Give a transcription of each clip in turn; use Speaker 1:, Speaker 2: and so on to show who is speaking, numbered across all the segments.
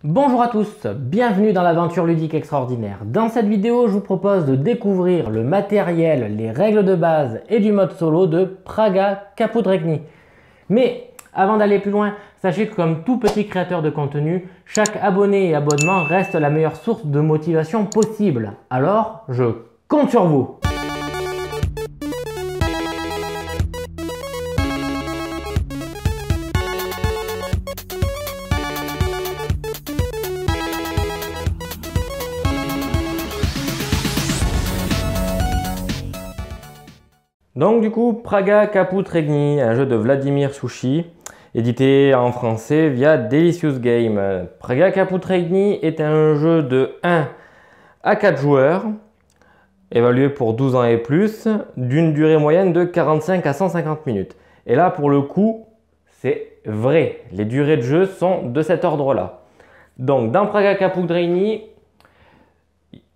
Speaker 1: Bonjour à tous, bienvenue dans l'aventure ludique extraordinaire. Dans cette vidéo, je vous propose de découvrir le matériel, les règles de base et du mode solo de Praga Caput-Regni. Mais avant d'aller plus loin, sachez que comme tout petit créateur de contenu, chaque abonné et abonnement reste la meilleure source de motivation possible. Alors, je compte sur vous. Donc du coup, Praga Caput-Regni, un jeu de Vladimir Sushi, édité en français via Delicious Game. Praga Caput-Regni est un jeu de 1 à 4 joueurs, évalué pour 12 ans et plus, d'une durée moyenne de 45 à 150 minutes. Et là, pour le coup, c'est vrai, les durées de jeu sont de cet ordre-là. Donc dans Praga Caput-Regni,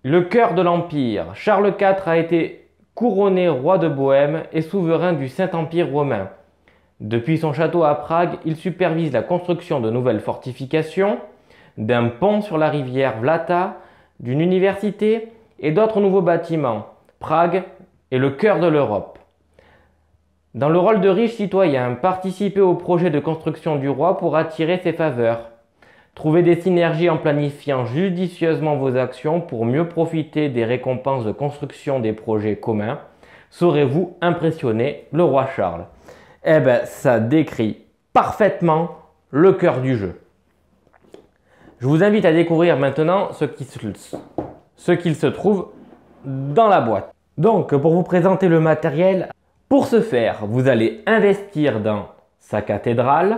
Speaker 1: le cœur de l'Empire, Charles IV a été couronné roi de Bohême et souverain du Saint-Empire romain. Depuis son château à Prague, il supervise la construction de nouvelles fortifications, d'un pont sur la rivière Vltava, d'une université et d'autres nouveaux bâtiments. Prague est le cœur de l'Europe. Dans le rôle de riche citoyen, participez au projet de construction du roi pour attirer ses faveurs. Trouvez des synergies en planifiant judicieusement vos actions pour mieux profiter des récompenses de construction des projets communs. Saurez-vous impressionner le roi Charles? Eh bien, ça décrit parfaitement le cœur du jeu. Je vous invite à découvrir maintenant ce qu'il se trouve dans la boîte. Donc, pour vous présenter le matériel, pour ce faire, vous allez investir dans sa cathédrale,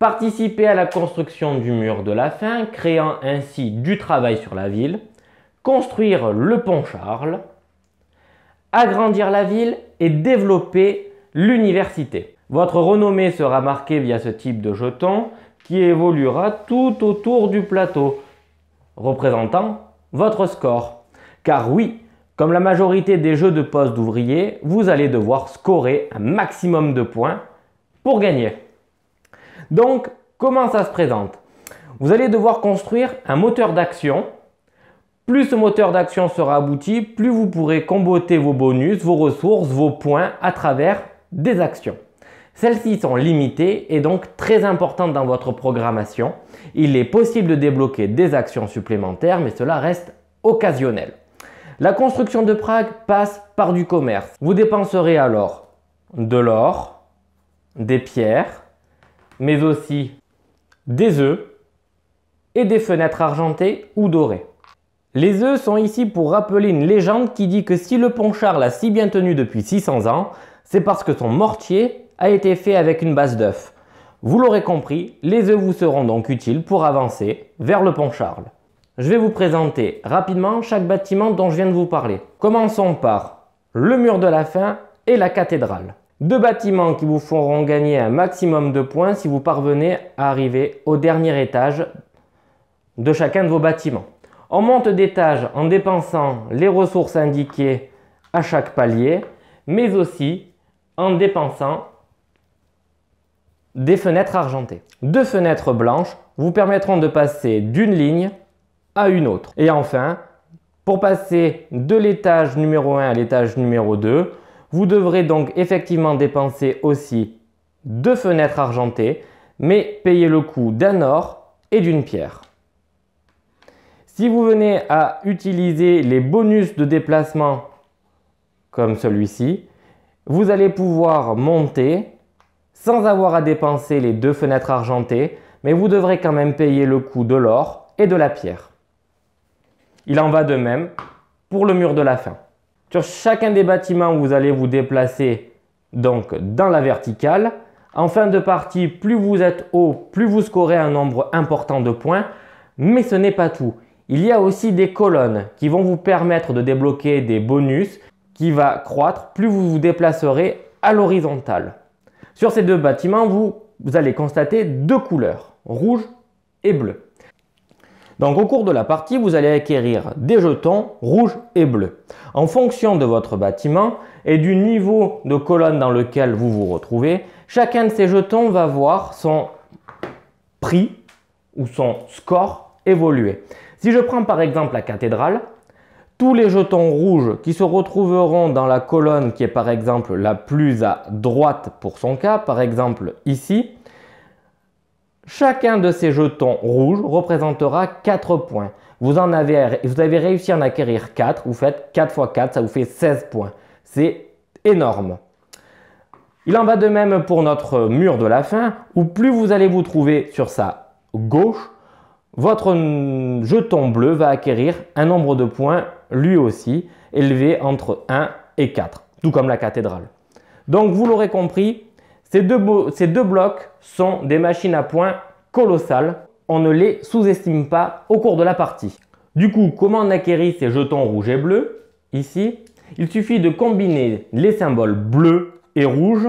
Speaker 1: participer à la construction du mur de la faim, créant ainsi du travail sur la ville, construire le pont Charles, agrandir la ville et développer l'université. Votre renommée sera marquée via ce type de jeton qui évoluera tout autour du plateau, représentant votre score. Car oui, comme la majorité des jeux de poste d'ouvriers, vous allez devoir scorer un maximum de points pour gagner. Donc, comment ça se présente? Vous allez devoir construire un moteur d'action. Plus ce moteur d'action sera abouti, plus vous pourrez comboter vos bonus, vos ressources, vos points à travers des actions. Celles-ci sont limitées et donc très importantes dans votre programmation. Il est possible de débloquer des actions supplémentaires, mais cela reste occasionnel. La construction de Prague passe par du commerce. Vous dépenserez alors de l'or, des pierres, mais aussi des œufs et des fenêtres argentées ou dorées. Les œufs sont ici pour rappeler une légende qui dit que si le pont Charles a si bien tenu depuis 600 ans, c'est parce que son mortier a été fait avec une base d'œufs. Vous l'aurez compris, les œufs vous seront donc utiles pour avancer vers le pont Charles. Je vais vous présenter rapidement chaque bâtiment dont je viens de vous parler. Commençons par le mur de la faim et la cathédrale. Deux bâtiments qui vous feront gagner un maximum de points si vous parvenez à arriver au dernier étage de chacun de vos bâtiments. On monte d'étage en dépensant les ressources indiquées à chaque palier, mais aussi en dépensant des fenêtres argentées. Deux fenêtres blanches vous permettront de passer d'une ligne à une autre. Et enfin, pour passer de l'étage numéro 1 à l'étage numéro 2, vous devrez donc effectivement dépenser aussi deux fenêtres argentées, mais payer le coût d'un or et d'une pierre. Si vous venez à utiliser les bonus de déplacement comme celui-ci, vous allez pouvoir monter sans avoir à dépenser les deux fenêtres argentées, mais vous devrez quand même payer le coût de l'or et de la pierre. Il en va de même pour le mur de la faim. Sur chacun des bâtiments, vous allez vous déplacer donc dans la verticale. En fin de partie, plus vous êtes haut, plus vous scorez un nombre important de points. Mais ce n'est pas tout. Il y a aussi des colonnes qui vont vous permettre de débloquer des bonus qui va croître plus vous vous déplacerez à l'horizontale. Sur ces deux bâtiments, vous allez constater deux couleurs, rouge et bleu. Donc au cours de la partie, vous allez acquérir des jetons rouges et bleus. En fonction de votre bâtiment et du niveau de colonne dans lequel vous vous retrouvez, chacun de ces jetons va voir son prix ou son score évoluer. Si je prends par exemple la cathédrale, tous les jetons rouges qui se retrouveront dans la colonne qui est par exemple la plus à droite pour son cas, par exemple ici, chacun de ces jetons rouges représentera 4 points. Vous avez réussi à en acquérir 4, vous faites 4 x 4, ça vous fait 16 points. C'est énorme. Il en va de même pour notre mur de la fin, où plus vous allez vous trouver sur sa gauche, votre jeton bleu va acquérir un nombre de points lui aussi élevé entre 1 et 4, tout comme la cathédrale. Donc vous l'aurez compris, ces deux blocs sont des machines à points colossales. On ne les sous-estime pas au cours de la partie. Du coup, comment on acquérit ces jetons rouges et bleus? Ici, il suffit de combiner les symboles bleus et rouges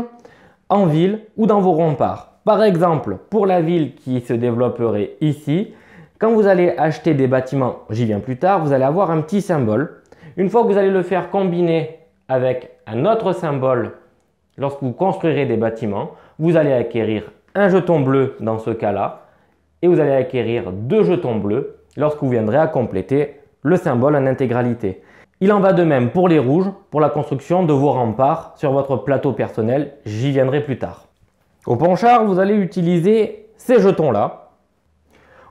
Speaker 1: en ville ou dans vos remparts. Par exemple, pour la ville qui se développerait ici, quand vous allez acheter des bâtiments, j'y viens plus tard, vous allez avoir un petit symbole. Une fois que vous allez le faire combiner avec un autre symbole, lorsque vous construirez des bâtiments, vous allez acquérir un jeton bleu dans ce cas-là et vous allez acquérir 2 jetons bleus lorsque vous viendrez à compléter le symbole en intégralité. Il en va de même pour les rouges, pour la construction de vos remparts sur votre plateau personnel, j'y viendrai plus tard. Au Ponchard, vous allez utiliser ces jetons-là.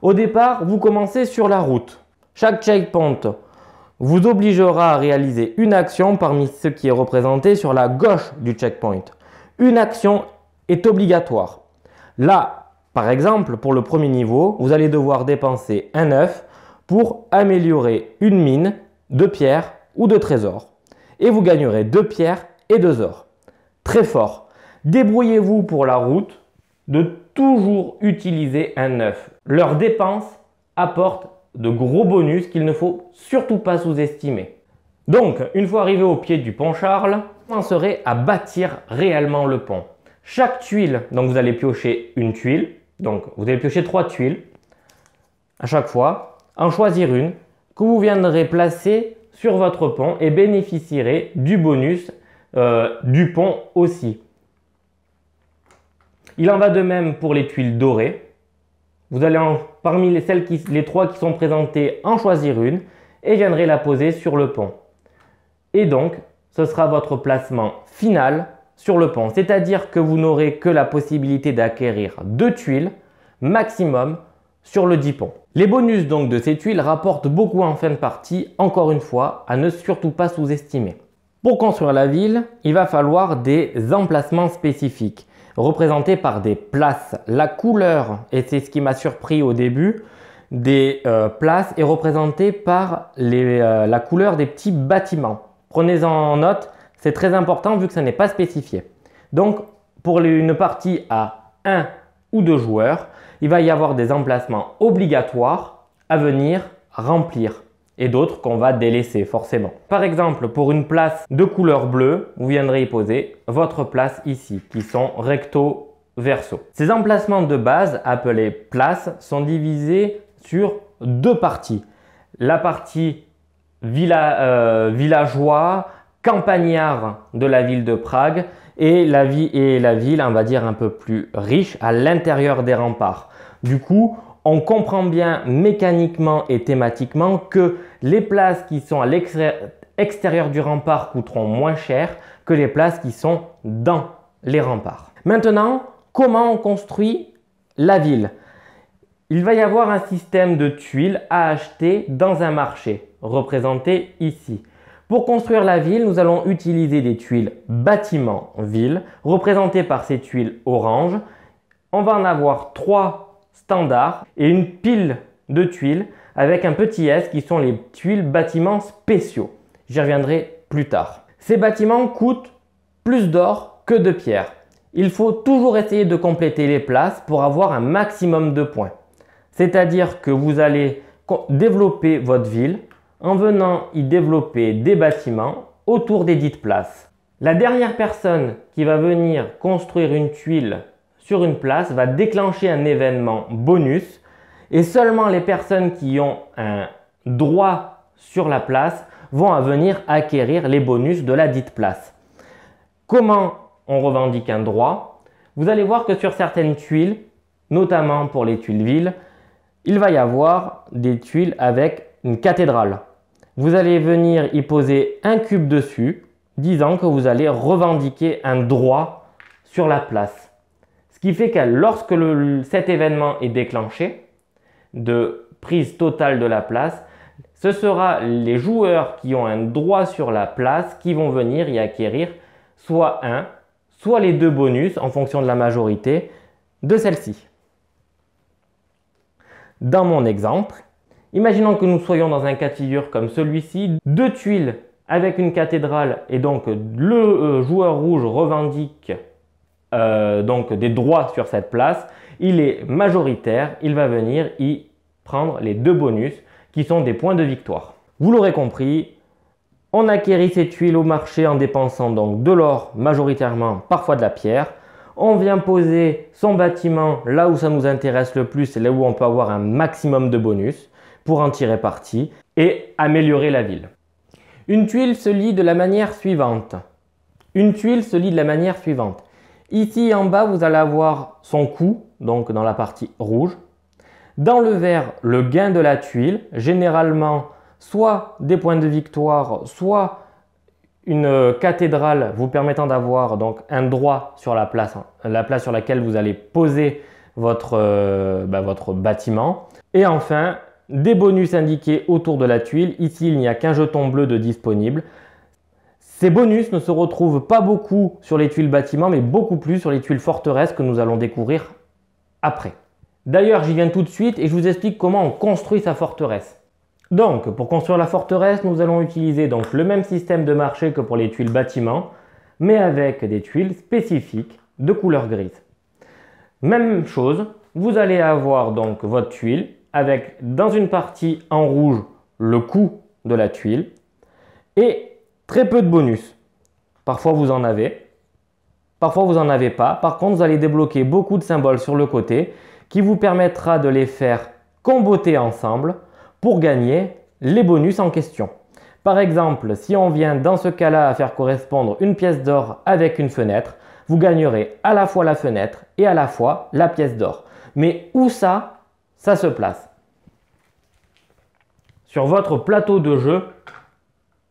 Speaker 1: Au départ, vous commencez sur la route. Chaque checkpoint vous obligera à réaliser une action parmi ceux qui est représenté sur la gauche du checkpoint. Une action est obligatoire. Là, par exemple, pour le premier niveau, vous allez devoir dépenser un œuf pour améliorer une mine de pierres ou de trésors. Et vous gagnerez 2 pierres et 2 ors. Très fort. Débrouillez-vous pour la route de toujours utiliser un œuf. Leurs dépenses apportent de gros bonus qu'il ne faut surtout pas sous-estimer. Donc, une fois arrivé au pied du pont Charles, vous commencerez à bâtir réellement le pont. Chaque tuile, donc vous allez piocher une tuile, donc vous allez piocher 3 tuiles à chaque fois, en choisir une que vous viendrez placer sur votre pont et bénéficierez du bonus du pont aussi. Il en va de même pour les tuiles dorées. Vous allez parmi les 3 qui sont présentées en choisir une et viendrez la poser sur le pont. Et donc, ce sera votre placement final sur le pont. C'est-à-dire que vous n'aurez que la possibilité d'acquérir 2 tuiles maximum sur le 10 pont. Les bonus donc de ces tuiles rapportent beaucoup en fin de partie, encore une fois, à ne surtout pas sous-estimer. Pour construire la ville, il va falloir des emplacements spécifiques, représentés par des places. La couleur, et c'est ce qui m'a surpris au début, des places est représentée par la couleur des petits bâtiments. Prenez-en note, c'est très important vu que ça n'est pas spécifié. Donc, pour une partie à 1 ou 2 joueurs, il va y avoir des emplacements obligatoires à venir remplir et d'autres qu'on va délaisser forcément. Par exemple, pour une place de couleur bleue, vous viendrez y poser votre place ici, qui sont recto verso. Ces emplacements de base, appelés places, sont divisés sur 2 parties. La partie villageois, campagnard de la ville de Prague et la ville, on va dire, un peu plus riche à l'intérieur des remparts. Du coup, on comprend bien mécaniquement et thématiquement que les places qui sont à l'extérieur du rempart coûteront moins cher que les places qui sont dans les remparts. Maintenant, comment on construit la ville? Il va y avoir un système de tuiles à acheter dans un marché, représenté ici. Pour construire la ville, nous allons utiliser des tuiles bâtiment ville, représentées par ces tuiles orange. On va en avoir 3 standards et une pile de tuiles avec un petit S qui sont les tuiles bâtiments spéciaux. J'y reviendrai plus tard. Ces bâtiments coûtent plus d'or que de pierre. Il faut toujours essayer de compléter les places pour avoir un maximum de points. C'est-à-dire que vous allez développer votre ville en venant y développer des bâtiments autour des dites places. La dernière personne qui va venir construire une tuile sur une place va déclencher un événement bonus et seulement les personnes qui ont un droit sur la place vont venir acquérir les bonus de la dite place. Comment on revendique un droit? Vous allez voir que sur certaines tuiles, notamment pour les tuiles villes, il va y avoir des tuiles avec une cathédrale. Vous allez venir y poser un cube dessus, disant que vous allez revendiquer un droit sur la place. Ce qui fait que lorsque cet événement est déclenché, de prise totale de la place, ce sera les joueurs qui ont un droit sur la place qui vont venir y acquérir soit un, soit les deux bonus en fonction de la majorité de celle-ci. Dans mon exemple, imaginons que nous soyons dans un cas de figure comme celui-ci, deux tuiles avec une cathédrale et donc le joueur rouge revendique donc des droits sur cette place. Il est majoritaire, il va venir y prendre les deux bonus qui sont des points de victoire. Vous l'aurez compris, on acquérit ces tuiles au marché en dépensant donc de l'or majoritairement, parfois de la pierre. On vient poser son bâtiment là où ça nous intéresse le plus et là où on peut avoir un maximum de bonus pour en tirer parti et améliorer la ville. Une tuile se lit de la manière suivante. Ici en bas, vous allez avoir son coût, donc dans la partie rouge. Dans le vert, le gain de la tuile, généralement soit des points de victoire, soit une cathédrale vous permettant d'avoir donc un droit sur la place sur laquelle vous allez poser votre bâtiment. Et enfin, des bonus indiqués autour de la tuile. Ici, il n'y a qu'un jeton bleu de disponible. Ces bonus ne se retrouvent pas beaucoup sur les tuiles bâtiments, mais beaucoup plus sur les tuiles forteresses que nous allons découvrir après. D'ailleurs, j'y viens tout de suite et je vous explique comment on construit sa forteresse. Donc, pour construire la forteresse, nous allons utiliser donc le même système de marché que pour les tuiles bâtiments, mais avec des tuiles spécifiques de couleur grise. Même chose, vous allez avoir donc votre tuile avec dans une partie en rouge le coût de la tuile et très peu de bonus. Parfois vous en avez, parfois vous n'en avez pas. Par contre, vous allez débloquer beaucoup de symboles sur le côté qui vous permettra de les faire comboter ensemble pour gagner les bonus en question. Par exemple, si on vient dans ce cas-là à faire correspondre une pièce d'or avec une fenêtre, vous gagnerez à la fois la fenêtre et à la fois la pièce d'or. Mais où ça se place? Sur votre plateau de jeu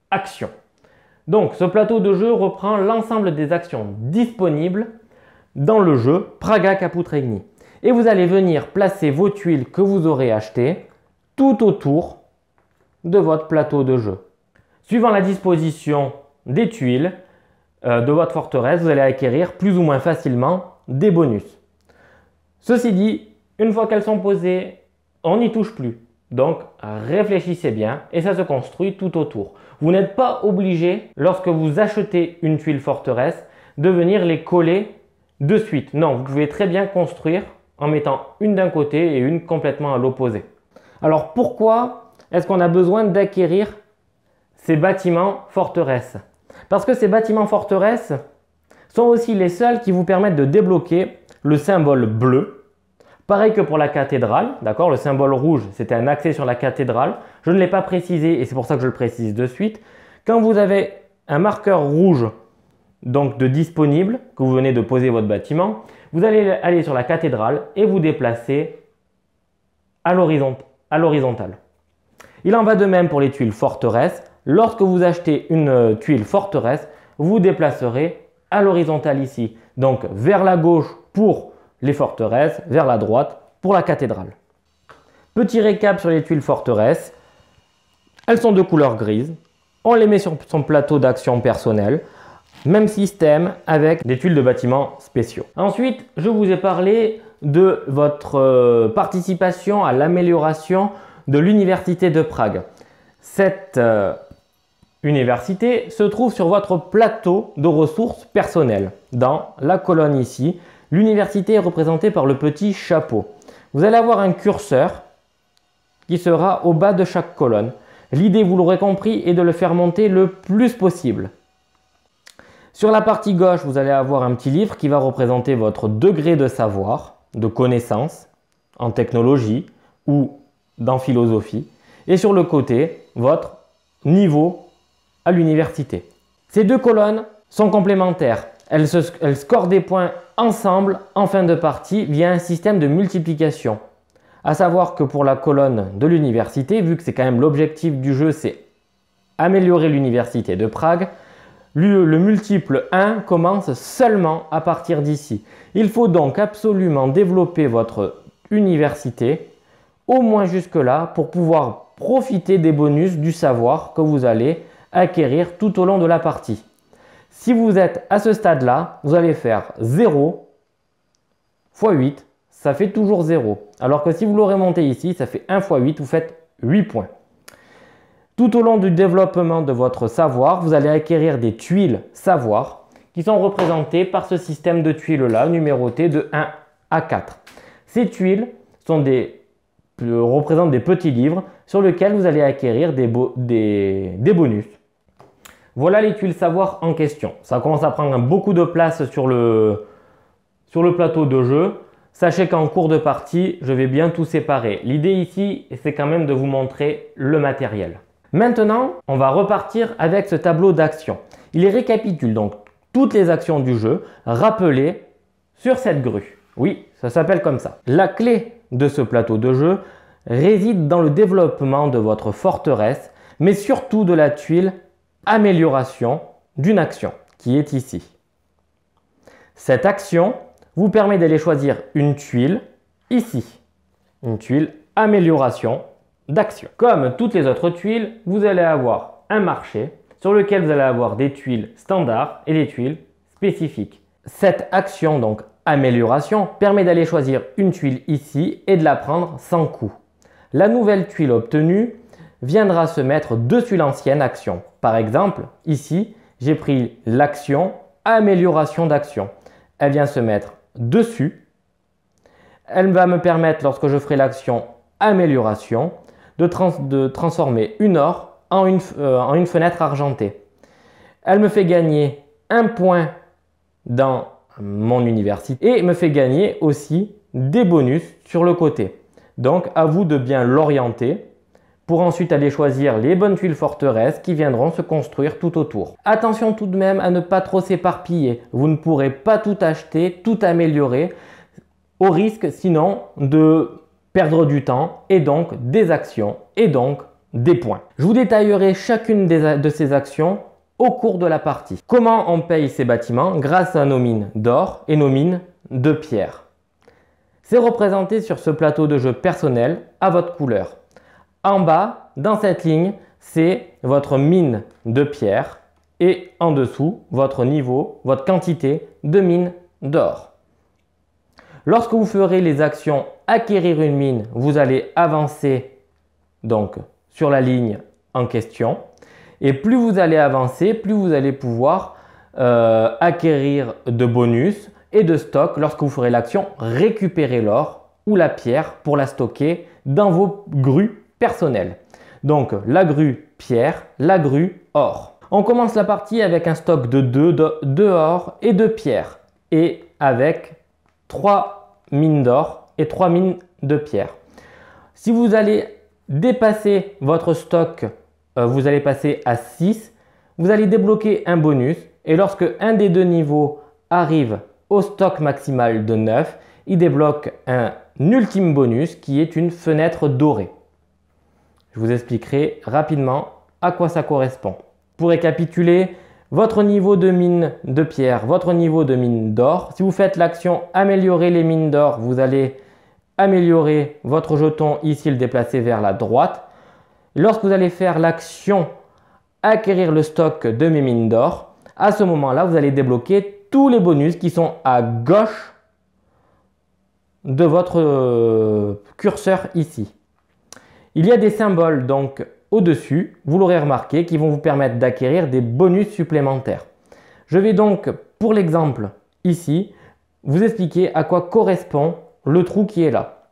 Speaker 1: Action. Donc, ce plateau de jeu reprend l'ensemble des actions disponibles dans le jeu Praga Caput Regni. Et vous allez venir placer vos tuiles que vous aurez achetées tout autour de votre plateau de jeu. Suivant la disposition des tuiles de votre forteresse, vous allez acquérir plus ou moins facilement des bonus. Ceci dit, une fois qu'elles sont posées, on n'y touche plus. Donc, réfléchissez bien et ça se construit tout autour. Vous n'êtes pas obligé, lorsque vous achetez une tuile forteresse, de venir les coller de suite. Non, vous pouvez très bien construire en mettant une d'un côté et une complètement à l'opposé. Alors, pourquoi est-ce qu'on a besoin d'acquérir ces bâtiments forteresses? Parce que ces bâtiments forteresses sont aussi les seuls qui vous permettent de débloquer le symbole bleu. Pareil que pour la cathédrale, d'accord? Le symbole rouge, c'était un accès sur la cathédrale. Je ne l'ai pas précisé et c'est pour ça que je le précise de suite. Quand vous avez un marqueur rouge donc de disponible, que vous venez de poser votre bâtiment, vous allez aller sur la cathédrale et vous déplacer à l'horizontale. Il en va de même pour les tuiles forteresses. Lorsque vous achetez une tuile forteresse, vous déplacerez à l'horizontale ici. Donc vers la gauche pour les forteresses, vers la droite pour la cathédrale. Petit récap sur les tuiles forteresses. Elles sont de couleur grise. On les met sur son plateau d'action personnel. Même système avec des tuiles de bâtiments spéciaux. Ensuite, je vous ai parlé de votre participation à l'amélioration de l'université de Prague. Cette université se trouve sur votre plateau de ressources personnelles. Dans la colonne ici, l'université est représentée par le petit chapeau. Vous allez avoir un curseur qui sera au bas de chaque colonne. L'idée, vous l'aurez compris, est de le faire monter le plus possible. Sur la partie gauche, vous allez avoir un petit livre qui va représenter votre degré de savoir, de connaissance en technologie ou dans philosophie. Et sur le côté, votre niveau à l'université. Ces deux colonnes sont complémentaires. Elles scorent des points ensemble en fin de partie via un système de multiplication. À savoir que pour la colonne de l'université, vu que c'est quand même l'objectif du jeu, c'est améliorer l'université de Prague, le multiple 1 commence seulement à partir d'ici. Il faut donc absolument développer votre université, au moins jusque-là, pour pouvoir profiter des bonus du savoir que vous allez acquérir tout au long de la partie. Si vous êtes à ce stade-là, vous allez faire 0 x 8, ça fait toujours 0. Alors que si vous l'aurez monté ici, ça fait 1 x 8, vous faites 8 points. Tout au long du développement de votre savoir, vous allez acquérir des tuiles savoir qui sont représentées par ce système de tuiles-là, numéroté de 1 à 4. Ces tuiles représentent des petits livres sur lesquels vous allez acquérir des bonus. Voilà les tuiles savoir en question. Ça commence à prendre beaucoup de place sur le plateau de jeu. Sachez qu'en cours de partie, je vais bien tout séparer. L'idée ici, c'est quand même de vous montrer le matériel. Maintenant, on va repartir avec ce tableau d'actions. Il récapitule donc toutes les actions du jeu rappelées sur cette grue. Oui, ça s'appelle comme ça. La clé de ce plateau de jeu réside dans le développement de votre forteresse, mais surtout de la tuile amélioration d'une action qui est ici. Cette action vous permet d'aller choisir une tuile ici, une tuile amélioration d'action. Comme toutes les autres tuiles, vous allez avoir un marché sur lequel vous allez avoir des tuiles standards et des tuiles spécifiques. Cette action, donc amélioration, permet d'aller choisir une tuile ici et de la prendre sans coût. La nouvelle tuile obtenue viendra se mettre dessus l'ancienne action. Par exemple, ici, j'ai pris l'action amélioration d'action. Elle vient se mettre dessus. Elle va me permettre, lorsque je ferai l'action amélioration, de transformer une or en une fenêtre argentée. Elle me fait gagner un point dans mon université et me fait gagner aussi des bonus sur le côté. Donc, à vous de bien l'orienter pour ensuite aller choisir les bonnes tuiles forteresses qui viendront se construire tout autour. Attention tout de même à ne pas trop s'éparpiller. Vous ne pourrez pas tout acheter, tout améliorer, au risque sinon de perdre du temps et donc des actions et donc des points. Je vous détaillerai chacune de ces actions au cours de la partie. Comment on paye ces bâtiments? Grâce à nos mines d'or et nos mines de pierre. C'est représenté sur ce plateau de jeu personnel à votre couleur. En bas, dans cette ligne, c'est votre mine de pierre et en dessous, votre niveau, votre quantité de mine d'or. Lorsque vous ferez les actions acquérir une mine, vous allez avancer donc sur la ligne en question. Et plus vous allez avancer, plus vous allez pouvoir acquérir de bonus et de stock lorsque vous ferez l'action récupérer l'or ou la pierre pour la stocker dans vos grues personnelles. Donc la grue pierre, la grue or. On commence la partie avec un stock de 2 or et 2 pierres et avec 3 mines d'or et 3 mines de pierre. Si vous allez dépasser votre stock, vous allez passer à 6, vous allez débloquer un bonus et lorsque un des deux niveaux arrive au stock maximal de 9, il débloque un ultime bonus qui est une fenêtre dorée. Je vous expliquerai rapidement à quoi ça correspond. Pour récapituler, votre niveau de mine de pierre, votre niveau de mine d'or. Si vous faites l'action améliorer les mines d'or, vous allez améliorer votre jeton ici, le déplacer vers la droite. Lorsque vous allez faire l'action acquérir le stock de mes mines d'or, à ce moment-là, vous allez débloquer tous les bonus qui sont à gauche de votre curseur ici. Il y a des symboles donc au-dessus, vous l'aurez remarqué, qui vont vous permettre d'acquérir des bonus supplémentaires. Je vais donc, pour l'exemple ici, vous expliquer à quoi correspond le trou qui est là.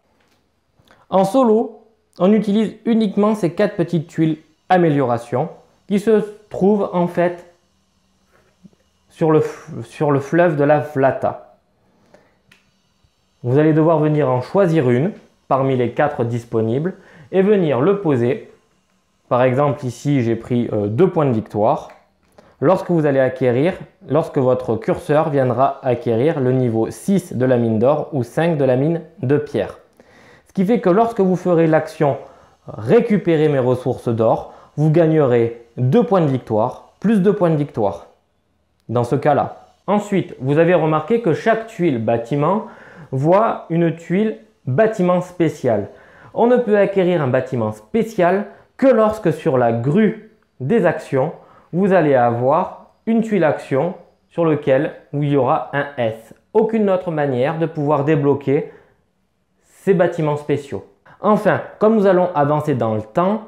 Speaker 1: En solo, on utilise uniquement ces 4 petites tuiles amélioration qui se trouvent en fait sur le fleuve de la Vlata. Vous allez devoir venir en choisir une parmi les 4 disponibles et venir le poser. Par exemple, ici, j'ai pris 2 points de victoire. Lorsque votre curseur viendra acquérir le niveau 6 de la mine d'or ou 5 de la mine de pierre. Ce qui fait que lorsque vous ferez l'action récupérer mes ressources d'or, vous gagnerez 2 points de victoire, plus 2 points de victoire. Dans ce cas-là. Ensuite, vous avez remarqué que chaque tuile bâtiment voit une tuile bâtiment spécial. On ne peut acquérir un bâtiment spécial que lorsque sur la grue des actions, vous allez avoir une tuile action sur laquelle il y aura un S. Aucune autre manière de pouvoir débloquer ces bâtiments spéciaux. Enfin, comme nous allons avancer dans le temps,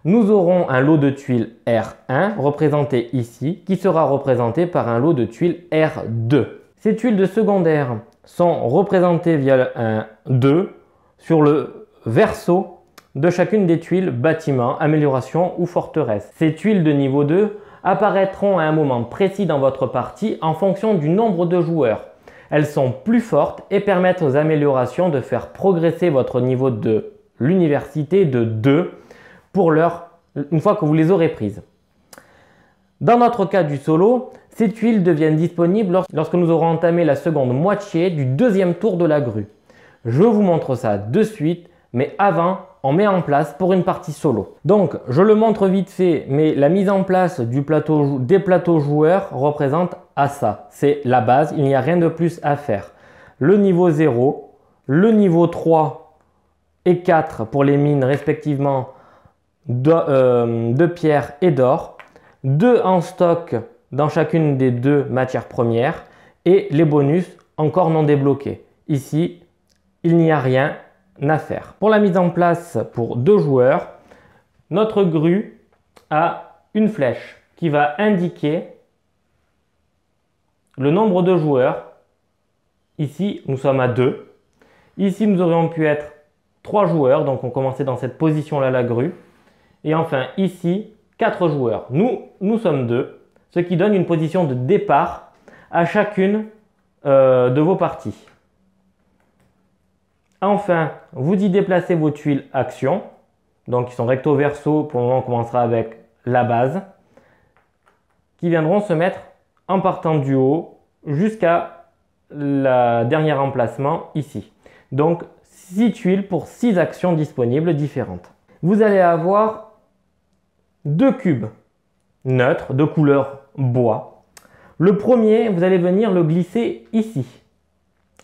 Speaker 1: nous aurons un lot de tuiles R1 représenté ici qui sera représenté par un lot de tuiles R2. Ces tuiles de secondaire sont représentées via un 2 sur le verso de chacune des tuiles bâtiment, amélioration ou forteresse. Ces tuiles de niveau 2 apparaîtront à un moment précis dans votre partie en fonction du nombre de joueurs. Elles sont plus fortes et permettent aux améliorations de faire progresser votre niveau de l'université de 2 pour une fois que vous les aurez prises. Dans notre cas du solo, ces tuiles deviennent disponibles lorsque nous aurons entamé la seconde moitié du deuxième tour de la grue. Je vous montre ça de suite, mais avant, on met en place pour une partie solo. Donc, je le montre vite fait, mais la mise en place des plateaux joueurs représente à ça. C'est la base, il n'y a rien de plus à faire. Le niveau 0, le niveau 3 et 4 pour les mines respectivement de pierre et d'or, 2 en stock dans chacune des 2 matières premières et les bonus encore non débloqués. Ici, il n'y a rien à faire. Pour la mise en place pour 2 joueurs, notre grue a une flèche qui va indiquer le nombre de joueurs. Ici, nous sommes à 2. Ici, nous aurions pu être 3 joueurs, donc on commençait dans cette position-là la grue. Et enfin, ici, 4 joueurs. Nous sommes 2, ce qui donne une position de départ à chacune de vos parties. Enfin, vous y déplacez vos tuiles actions, donc qui sont recto verso. Pour le moment, on commencera avec la base, qui viendront se mettre en partant du haut jusqu'à le dernier emplacement ici. Donc 6 tuiles pour 6 actions disponibles différentes. Vous allez avoir 2 cubes neutres de couleur bois. Le premier, vous allez venir le glisser ici.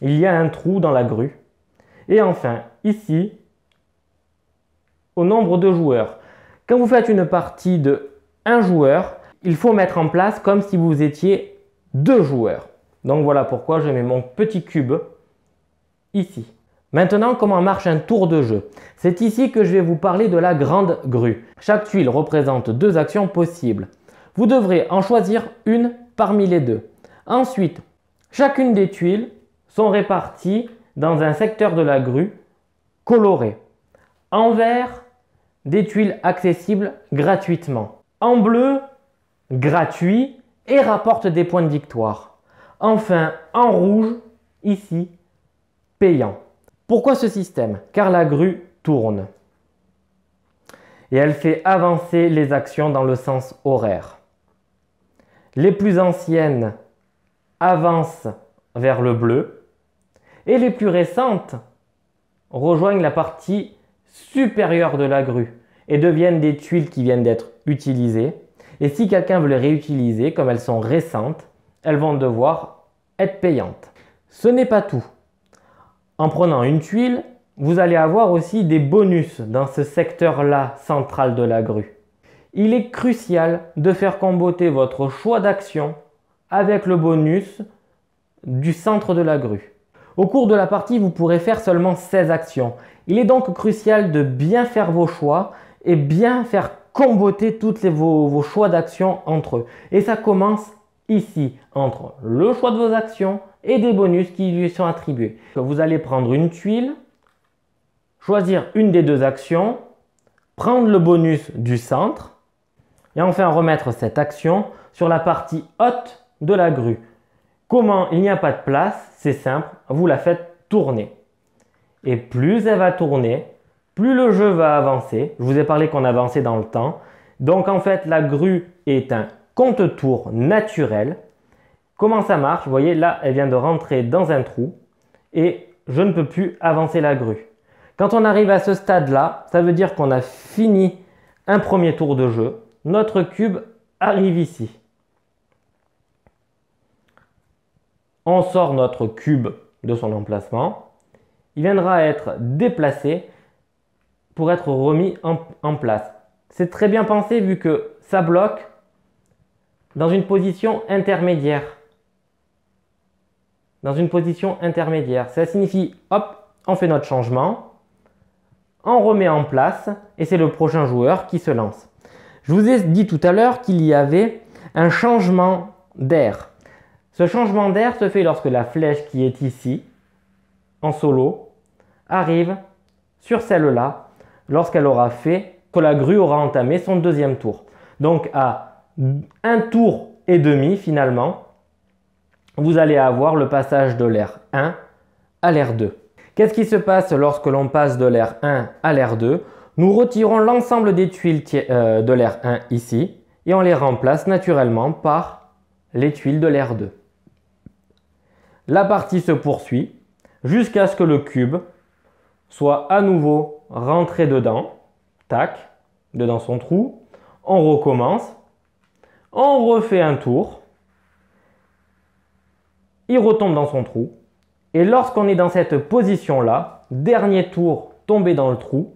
Speaker 1: Il y a un trou dans la grue. Et enfin, ici, au nombre de joueurs. Quand vous faites une partie de 1 joueur, il faut mettre en place comme si vous étiez 2 joueurs. Donc voilà pourquoi je mets mon petit cube ici. Maintenant, comment marche un tour de jeu? C'est ici que je vais vous parler de la grande grue. Chaque tuile représente 2 actions possibles. Vous devrez en choisir une parmi les 2. Ensuite, chacune des tuiles sont réparties dans un secteur de la grue coloré. En vert, des tuiles accessibles gratuitement. En bleu, gratuit et rapporte des points de victoire. Enfin, en rouge, ici, payant. Pourquoi ce système? Car la grue tourne et elle fait avancer les actions dans le sens horaire. Les plus anciennes avancent vers le bleu et les plus récentes rejoignent la partie supérieure de la grue et deviennent des tuiles qui viennent d'être utilisées. Et si quelqu'un veut les réutiliser, comme elles sont récentes, elles vont devoir être payantes. Ce n'est pas tout. En prenant une tuile, vous allez avoir aussi des bonus dans ce secteur-là central de la grue. Il est crucial de faire comboter votre choix d'action avec le bonus du centre de la grue. Au cours de la partie, vous pourrez faire seulement 16 actions. Il est donc crucial de bien faire vos choix et bien faire comboter vos choix d'action entre eux. Et ça commence ici, entre le choix de vos actions et des bonus qui lui sont attribués. Vous allez prendre une tuile, choisir une des 2 actions, prendre le bonus du centre et enfin remettre cette action sur la partie haute de la grue. Comment? Il n'y a pas de place, c'est simple, vous la faites tourner. Et plus elle va tourner, plus le jeu va avancer. Je vous ai parlé qu'on avançait dans le temps. Donc en fait, la grue est un compte-tour naturel. Comment ça marche? Vous voyez, là, elle vient de rentrer dans un trou et je ne peux plus avancer la grue. Quand on arrive à ce stade-là, ça veut dire qu'on a fini un premier tour de jeu. Notre cube arrive ici. On sort notre cube de son emplacement. Il viendra être déplacé pour être remis en place. C'est très bien pensé vu que ça bloque dans une position intermédiaire. Dans une position intermédiaire. Ça signifie, hop, on fait notre changement, on remet en place et c'est le prochain joueur qui se lance. Je vous ai dit tout à l'heure qu'il y avait un changement d'air. Ce changement d'air se fait lorsque la flèche qui est ici, en solo, arrive sur celle-là, lorsqu'elle aura fait, que la grue aura entamé son deuxième tour. Donc à un tour et demi finalement, vous allez avoir le passage de l'air 1 à l'air 2. Qu'est-ce qui se passe lorsque l'on passe de l'air 1 à l'air 2? Nous retirons l'ensemble des tuiles de l'air 1 ici et on les remplace naturellement par les tuiles de l'air 2. La partie se poursuit jusqu'à ce que le cube soit à nouveau rentré dedans, tac, dedans son trou. On recommence, on refait un tour, il retombe dans son trou. Et lorsqu'on est dans cette position-là, dernier tour tombé dans le trou,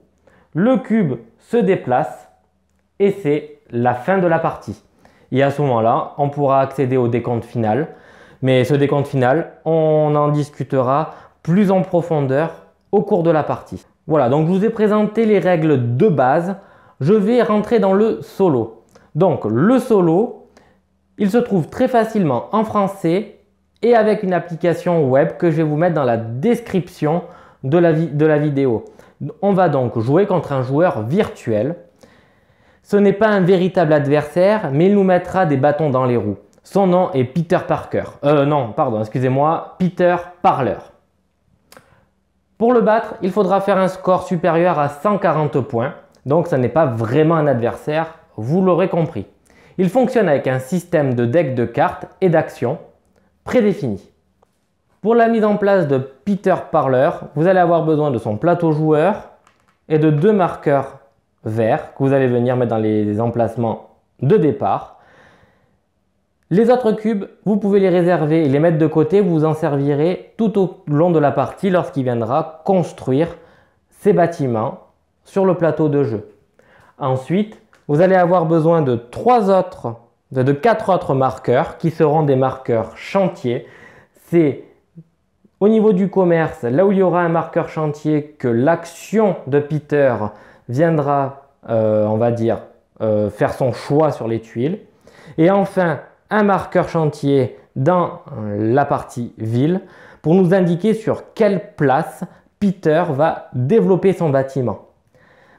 Speaker 1: le cube se déplace et c'est la fin de la partie. Et à ce moment-là, on pourra accéder au décompte final. Mais ce décompte final, on en discutera plus en profondeur au cours de la partie. Voilà, donc je vous ai présenté les règles de base. Je vais rentrer dans le solo. Donc le solo, il se trouve très facilement en français et avec une application web que je vais vous mettre dans la description de la vidéo. On va donc jouer contre un joueur virtuel. Ce n'est pas un véritable adversaire, mais il nous mettra des bâtons dans les roues. Son nom est Peter Parker. Non, pardon, excusez-moi, Peter Parler. Pour le battre, il faudra faire un score supérieur à 140 points. Donc, ce n'est pas vraiment un adversaire, vous l'aurez compris. Il fonctionne avec un système de deck de cartes et d'actions prédéfini. Pour la mise en place de Peter Parler, vous allez avoir besoin de son plateau joueur et de 2 marqueurs verts que vous allez venir mettre dans les emplacements de départ. Les autres cubes, vous pouvez les réserver et les mettre de côté, vous en servirez tout au long de la partie lorsqu'il viendra construire ses bâtiments sur le plateau de jeu. Ensuite, vous allez avoir besoin de 4 autres marqueurs qui seront des marqueurs chantier. C'est au niveau du commerce, là où il y aura un marqueur chantier, que l'action de Peter viendra, on va dire, faire son choix sur les tuiles. Et enfin, un marqueur chantier dans la partie ville pour nous indiquer sur quelle place Peter va développer son bâtiment.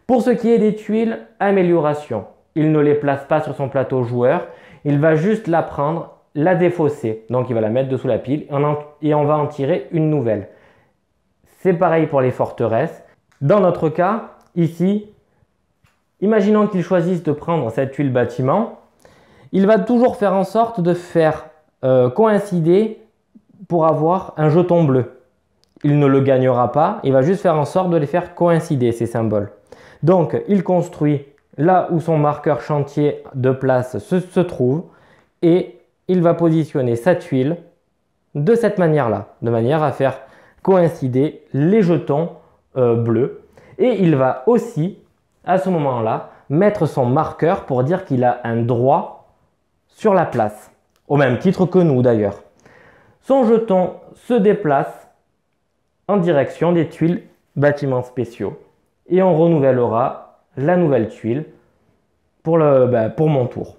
Speaker 1: Pour ce qui est des tuiles, amélioration. Il ne les place pas sur son plateau joueur, il va juste la prendre, la défausser. Donc il va la mettre dessous la pile et on va en tirer une nouvelle. C'est pareil pour les forteresses. Dans notre cas, ici, imaginons qu'il choisisse de prendre cette tuile bâtiment. Il va toujours faire en sorte de faire coïncider pour avoir un jeton bleu. Il ne le gagnera pas, il va juste faire en sorte de les faire coïncider, ces symboles. Donc, il construit là où son marqueur chantier de place se trouve et il va positionner sa tuile de cette manière-là, de manière à faire coïncider les jetons bleus. Et il va aussi, à ce moment-là, mettre son marqueur pour dire qu'il a un droit sur la place, au même titre que nous d'ailleurs. Son jeton se déplace en direction des tuiles bâtiments spéciaux et on renouvellera la nouvelle tuile pour mon tour.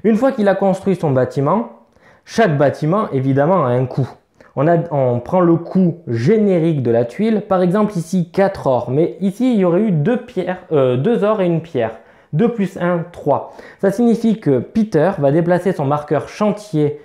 Speaker 1: Une fois qu'il a construit son bâtiment, chaque bâtiment évidemment a un coût. On prend le coût générique de la tuile, par exemple ici 4 or, mais ici il y aurait eu 2 ors et une pierre. 2 plus 1, 3. Ça signifie que Peter va déplacer son marqueur chantier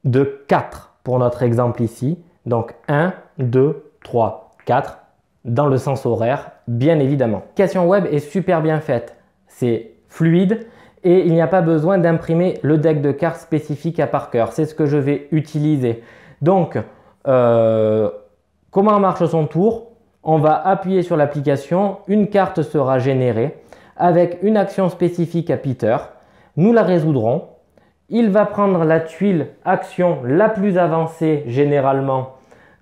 Speaker 1: de 4 pour notre exemple ici. Donc 1, 2, 3, 4 dans le sens horaire, bien évidemment. L'application web est super bien faite. C'est fluide et il n'y a pas besoin d'imprimer le deck de cartes spécifique à Parker. C'est ce que je vais utiliser. Donc, comment marche son tour? On va appuyer sur l'application, une carte sera générée avec une action spécifique à Peter. Nous la résoudrons. Il va prendre la tuile action la plus avancée généralement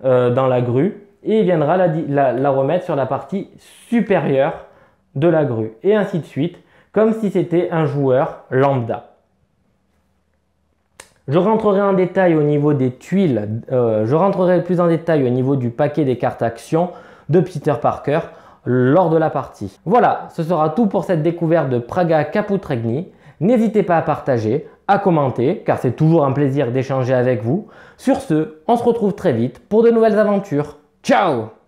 Speaker 1: dans la grue et il viendra la remettre sur la partie supérieure de la grue et ainsi de suite, comme si c'était un joueur lambda. Je rentrerai en détail au niveau des tuiles, je rentrerai plus en détail au niveau du paquet des cartes actions de Peter Parker lors de la partie. Voilà, ce sera tout pour cette découverte de Praga Caput Regni. N'hésitez pas à partager, à commenter, car c'est toujours un plaisir d'échanger avec vous. Sur ce, on se retrouve très vite pour de nouvelles aventures. Ciao!